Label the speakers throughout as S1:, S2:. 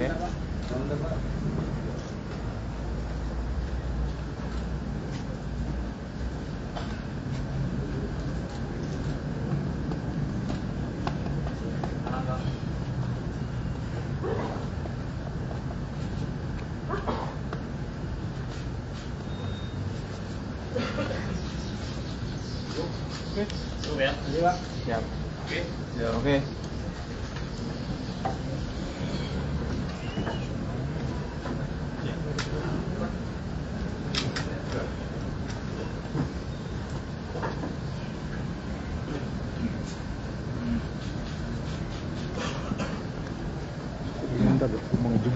S1: Oke.
S2: Oke, ya.
S1: Iya, Pak. Siap.
S2: Oke.
S1: Ya, oke. Bentar, mau ngejum.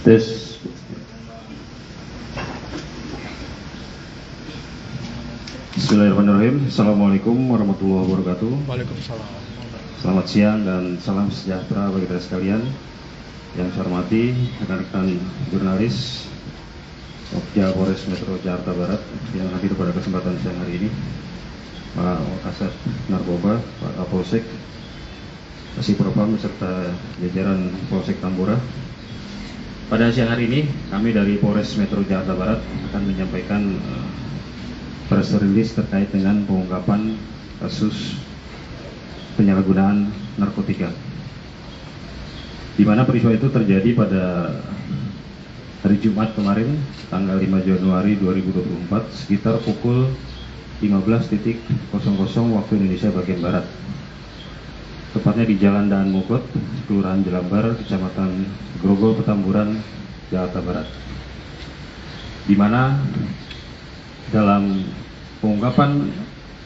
S2: Tes. Bismillahirrahmanirrahim. Assalamualaikum warahmatullahi wabarakatuh.
S1: Waalaikumsalam.
S2: Selamat siang dan salam sejahtera bagi kita sekalian. Yang saya hormati rekan-rekan jurnalis Okja Polres Metro Jakarta Barat yang hadir pada kesempatan siang hari ini, Pak Wakasat Narkoba, Pak Kapolsek, Kasipropam beserta jajaran Polsek Tambora. Pada siang hari ini kami dari Polres Metro Jakarta Barat akan menyampaikan press release terkait dengan pengungkapan kasus penyalahgunaan narkotika, di mana peristiwa itu terjadi pada hari Jumat kemarin, tanggal 5 Januari 2024, sekitar pukul 15.00 waktu Indonesia bagian Barat. Tepatnya di Jalan Daan Mogot, Kelurahan Jelambar, Kecamatan Grogol, Petamburan, Jakarta Barat. Di mana dalam pengungkapan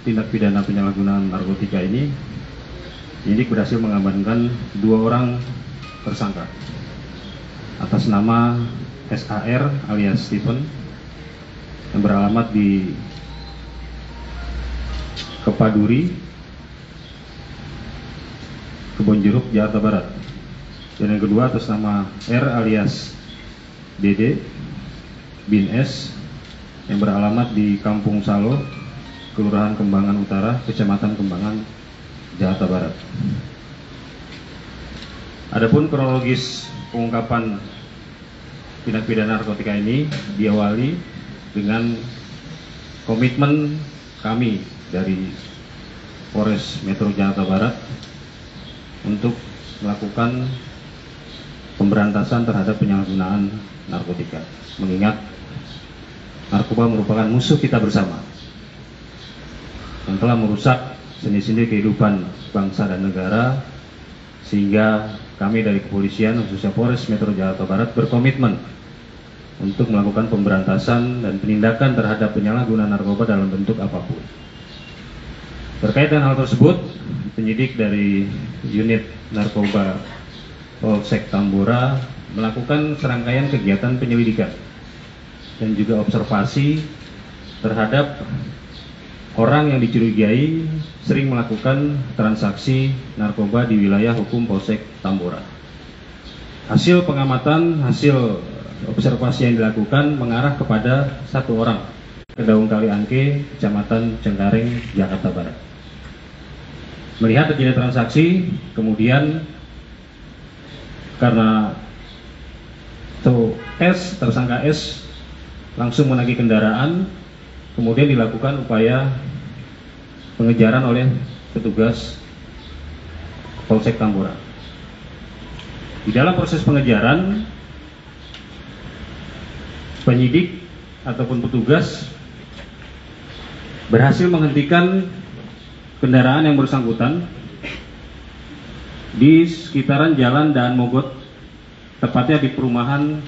S2: tindak pidana penyalahgunaan narkotika ini, penyidik berhasil mengamankan 2 orang tersangka atas nama SAR alias Stephen yang beralamat di Kepaduri, Kebonjeruk, Jakarta Barat. Dan yang kedua atas nama R alias Dede bin S yang beralamat di Kampung Salo, Kelurahan Kembangan Utara, Kecamatan Kembangan, Jakarta Barat. Adapun kronologis pengungkapan tindak pidana narkotika ini diawali dengan komitmen kami dari Polres Metro Jakarta Barat untuk melakukan pemberantasan terhadap penyalahgunaan narkotika, mengingat narkoba merupakan musuh kita bersama yang telah merusak sendi-sendi kehidupan bangsa dan negara, sehingga kami dari kepolisian khususnya Polres Metro Jakarta Barat berkomitmen untuk melakukan pemberantasan dan penindakan terhadap penyalahgunaan narkoba dalam bentuk apapun. Terkait dengan hal tersebut, penyidik dari unit narkoba Polsek Tambora melakukan serangkaian kegiatan penyelidikan dan juga observasi terhadap orang yang dicurigai sering melakukan transaksi narkoba di wilayah hukum Polsek Tambora. Hasil pengamatan, hasil observasi yang dilakukan mengarah kepada 1 orang, Kedaung Kali Angke, Kecamatan Cengkareng, Jakarta Barat. Melihat terjadi transaksi, kemudian karena tersangka S langsung menagih kendaraan, kemudian dilakukan upaya pengejaran oleh petugas Polsek Tambora. Di dalam proses pengejaran, penyidik ataupun petugas berhasil menghentikan kendaraan yang bersangkutan di sekitaran Jalan Daan Mogot, tepatnya di perumahan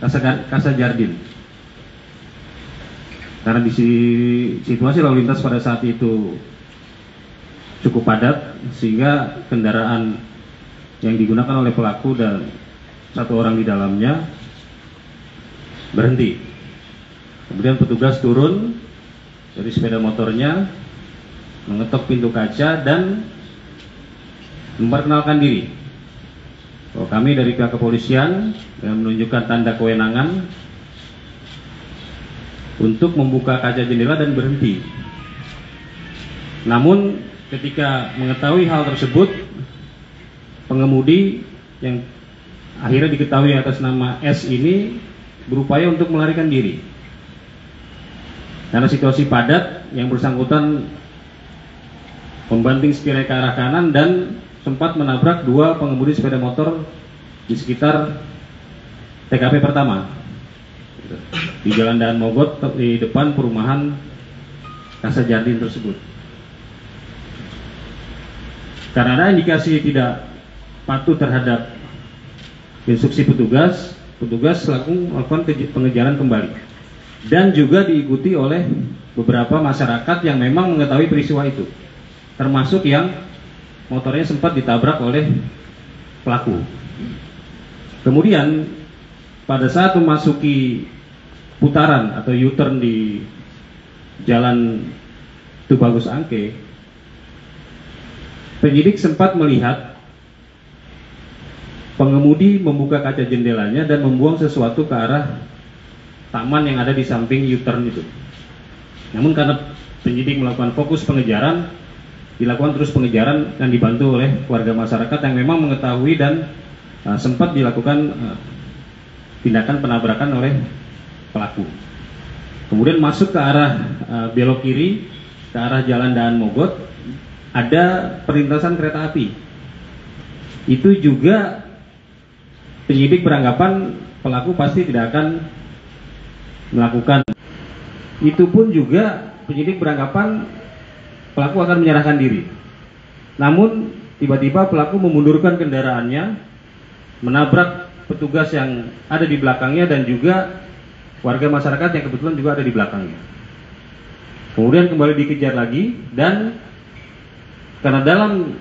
S2: Casa Jardin. Karena di situasi lalu lintas pada saat itu cukup padat, sehingga kendaraan yang digunakan oleh pelaku dan 1 orang di dalamnya berhenti. Kemudian petugas turun dari sepeda motornya, mengetok pintu kaca dan memperkenalkan diri bahwa kami dari pihak kepolisian dengan menunjukkan tanda kewenangan
S1: untuk membuka kaca jendela dan berhenti. Namun ketika mengetahui hal tersebut, pengemudi yang akhirnya diketahui atas nama S ini berupaya untuk melarikan diri. Karena situasi padat, yang bersangkutan membanting setirnya ke arah kanan dan sempat menabrak dua pengemudi sepeda motor di sekitar TKP pertama di Jalan Daan Mogot di depan perumahan Casa Jardin tersebut. Karena ada indikasi tidak patuh terhadap instruksi petugas melakukan pengejaran kembali. Dan juga diikuti oleh beberapa masyarakat yang memang mengetahui peristiwa itu, termasuk yang motornya sempat ditabrak oleh pelaku. Kemudian pada saat memasuki putaran atau U-turn di Jalan Tubagus Angke, penyidik sempat melihat pengemudi membuka kaca jendelanya dan membuang sesuatu ke arah taman yang ada di samping U-turn itu. Namun karena penyidik melakukan fokus pengejaran, dilakukan terus pengejaran dan dibantu oleh warga masyarakat yang memang mengetahui dan sempat dilakukan tindakan penabrakan oleh pelaku. Kemudian masuk ke arah belok kiri ke arah Jalan Daan Mogot, ada perlintasan kereta api. Itu juga penyidik beranggapan pelaku pasti tidak akan melakukan. Itu pun juga penyidik beranggapan pelaku akan menyerahkan diri. Namun tiba-tiba pelaku memundurkan kendaraannya, menabrak petugas yang ada di belakangnya dan juga warga masyarakat yang kebetulan juga ada di belakangnya. Kemudian kembali dikejar lagi, dan karena dalam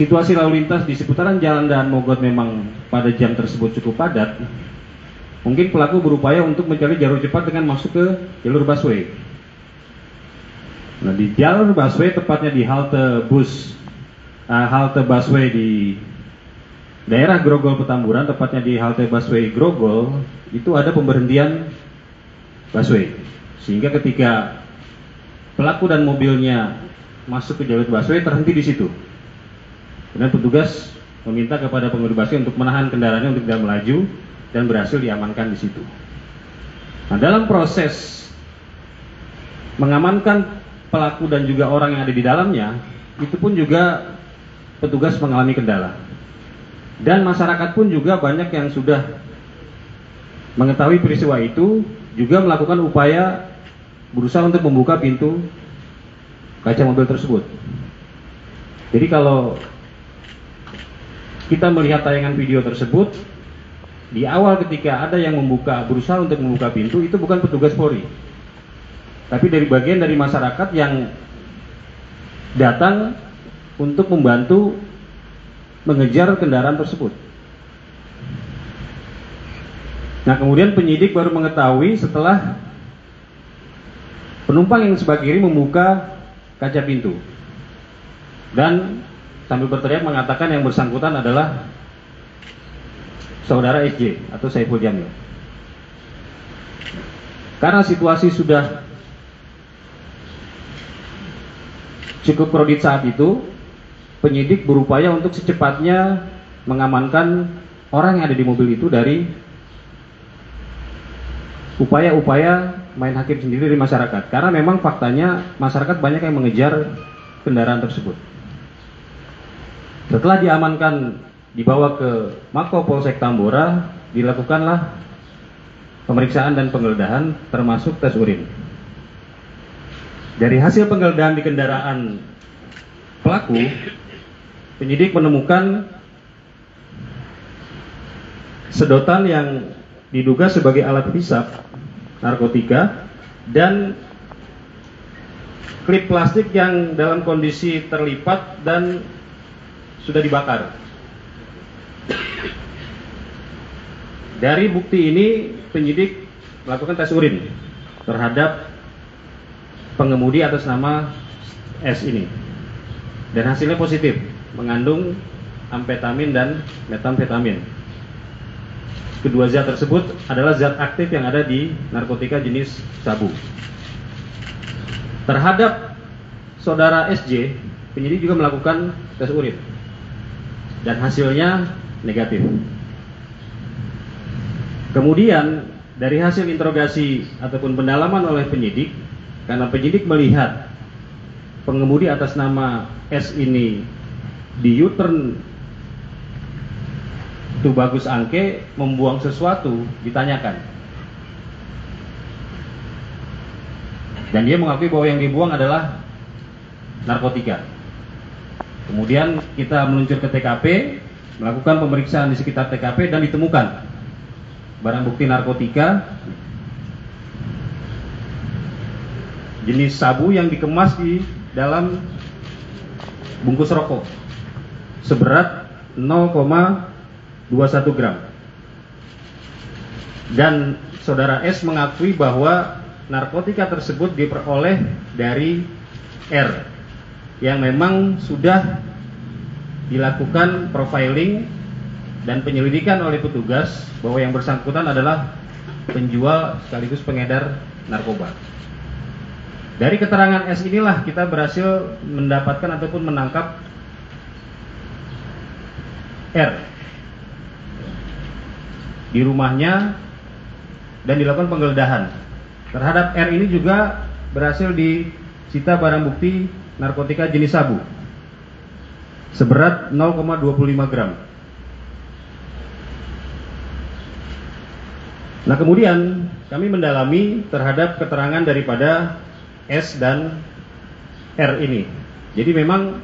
S1: situasi lalu lintas di seputaran Jalan Daan Mogot memang pada jam tersebut cukup padat, mungkin pelaku berupaya untuk mencari jalur cepat dengan masuk ke jalur busway. Nah, di jalur busway, tepatnya di halte busway di daerah Grogol Petamburan, tepatnya di halte busway Grogol, itu ada pemberhentian busway. Sehingga ketika pelaku dan mobilnya masuk ke jalur busway, terhenti di situ. Dan petugas meminta kepada pengemudi busway untuk menahan kendaraannya untuk tidak melaju, dan berhasil diamankan di situ. Nah, dalam proses mengamankan pelaku dan juga orang yang ada di dalamnya, itu pun juga petugas mengalami kendala. Dan masyarakat pun juga banyak yang sudah mengetahui peristiwa itu, juga melakukan upaya berusaha untuk membuka pintu kaca mobil tersebut. Jadi kalau kita melihat tayangan video tersebut, di awal ketika ada yang berusaha untuk membuka pintu, itu bukan petugas Polri, tapi dari bagian dari masyarakat yang datang untuk membantu mengejar kendaraan tersebut. Nah, kemudian penyidik baru mengetahui setelah penumpang yang sebelah kiri membuka kaca pintu dan sambil berteriak mengatakan yang bersangkutan adalah saudara SJ atau Saiful Jamil. Karena situasi sudah cukup kredit saat itu, penyidik berupaya untuk secepatnya mengamankan orang yang ada di mobil itu dari upaya-upaya main hakim sendiri dari masyarakat. Karena memang faktanya masyarakat banyak yang mengejar kendaraan tersebut. Setelah diamankan, dibawa ke Mako Polsek Tambora, dilakukanlah pemeriksaan dan penggeledahan termasuk tes urin. Dari hasil penggeledahan di kendaraan pelaku, penyidik menemukan sedotan yang diduga sebagai alat hisap narkotika dan klip plastik yang dalam kondisi terlipat dan sudah dibakar. Dari bukti ini, penyidik melakukan tes urin terhadap pengemudi atas nama S ini, dan hasilnya positif, mengandung amfetamin dan metamfetamin. kedua zat tersebut adalah zat aktif yang ada di narkotika jenis sabu. Terhadap saudara SJ, penyidik juga melakukan tes urin dan hasilnya negatif. Kemudian dari hasil interogasi ataupun pendalaman oleh penyidik, karena penyidik melihat pengemudi atas nama S ini di U-turn Tubagus Angke membuang sesuatu, ditanyakan. Dan dia mengakui bahwa yang dibuang adalah narkotika. Kemudian kita meluncur ke TKP, melakukan pemeriksaan di sekitar TKP dan ditemukan barang bukti narkotika jenis sabu yang dikemas di dalam bungkus rokok seberat 0,21 gram. Dan saudara S mengakui bahwa narkotika tersebut diperoleh dari R yang memang sudah dilakukan profiling dan penyelidikan oleh petugas bahwa yang bersangkutan adalah penjual sekaligus pengedar narkoba. Dari keterangan S inilah kita berhasil mendapatkan ataupun menangkap R di rumahnya dan dilakukan penggeledahan. Terhadap R ini juga berhasil disita barang bukti narkotika jenis sabu seberat 0,25 gram. Nah, kemudian kami mendalami terhadap keterangan daripada S dan R ini. Jadi memang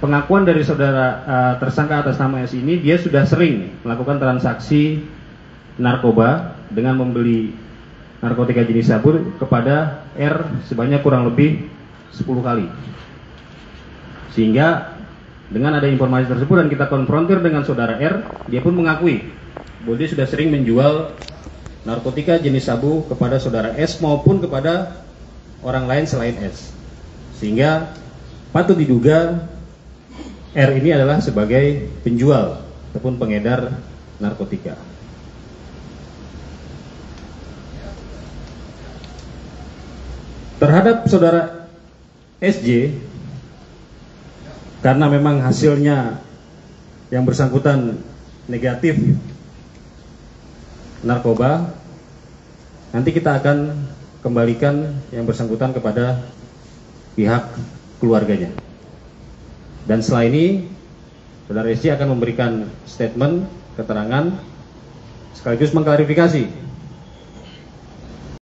S1: pengakuan dari saudara tersangka atas nama S ini, dia sudah sering melakukan transaksi narkoba dengan membeli narkotika jenis sabu kepada R sebanyak kurang lebih 10 kali. Sehingga dengan ada informasi tersebut dan kita konfrontir dengan saudara R, dia pun mengakui bahwa dia sudah sering menjual narkotika jenis sabu kepada saudara S maupun kepada orang lain selain S. Sehingga patut diduga R ini adalah sebagai penjual ataupun pengedar narkotika. Terhadap saudara SJ, karena memang hasilnya yang bersangkutan negatif narkoba, nanti kita akan kembalikan yang bersangkutan kepada pihak keluarganya. Dan setelah ini saudara SJ akan memberikan statement, keterangan sekaligus mengklarifikasi